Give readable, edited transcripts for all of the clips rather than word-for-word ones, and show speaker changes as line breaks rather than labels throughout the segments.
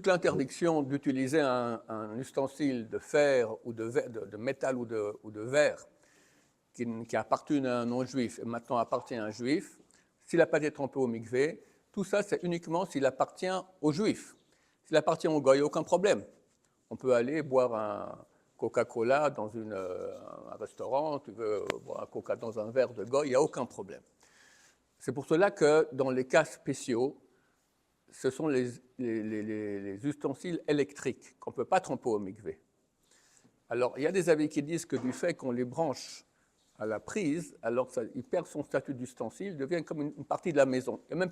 toute l'interdiction d'utiliser un ustensile de fer ou de métal ou de verre qui appartient à un non-juif et maintenant appartient à un juif, s'il n'a pas été trempé au mikvé, tout ça, c'est uniquement s'il appartient aux juifs. S'il appartient aux goy, il n'y a aucun problème. On peut aller boire un Coca-Cola dans un restaurant, tu veux boire un Coca dans un verre de goy, il n'y a aucun problème. C'est pour cela que dans les cas spéciaux, ce sont les ustensiles électriques qu'on ne peut pas tremper au mikvé. Alors, il y a des avis qui disent que du fait qu'on les branche à la prise, alors il perd son statut d'ustensile, il devient comme une partie de la maison. Il n'y a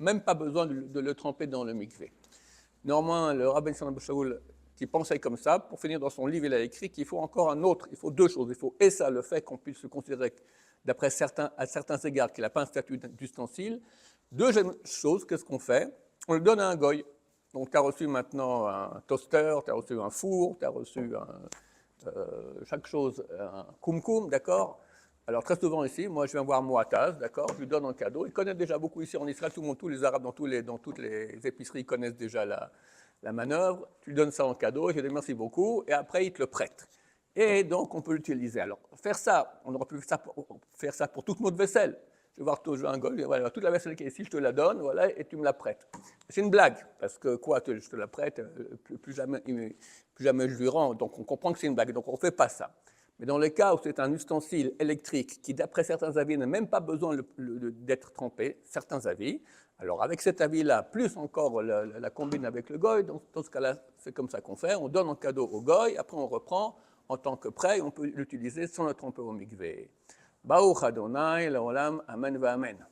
même pas besoin de le tremper dans le mikvé. Néanmoins, le rabbin Shimon Shaul, qui pensait comme ça, pour finir dans son livre, il a écrit qu'il faut encore il faut deux choses. Il faut, et ça, le fait qu'on puisse se considérer, à certains égards, qu'il n'a pas un statut d'ustensile. Deuxième chose, qu'est-ce qu'on fait? On le donne à un goy. Donc, tu as reçu maintenant un toaster, tu as reçu un four, tu as reçu chaque chose, un koum-koum, d'accord? Alors, très souvent ici, moi, je viens voir Moataz, d'accord? Je lui donne un cadeau. Il connaît déjà beaucoup ici en Israël, tous les Arabes dans toutes les épiceries connaissent déjà la manœuvre. Tu lui donnes ça en cadeau, je lui dis merci beaucoup, et après, il te le prête. Et donc, on peut l'utiliser. Alors, faire ça, on aurait pu faire ça pour toute notre vaisselle. Je vais voir toujours un goy, voilà, toute la vaisselle qui est ici, je te la donne, voilà, et tu me la prêtes. C'est une blague, parce que quoi, je te la prête, plus jamais je lui rends, donc on comprend que c'est une blague, donc on ne fait pas ça. Mais dans le cas où c'est un ustensile électrique qui, d'après certains avis, n'a même pas besoin d'être trempé, certains avis, alors avec cet avis-là, plus encore la combine avec le goy, donc dans ce cas-là, c'est comme ça qu'on fait, on donne un cadeau au goy, après on reprend en tant que prêt, on peut l'utiliser sans le tremper au mikvé. Baruch Adonai, l'olam, amen va amen.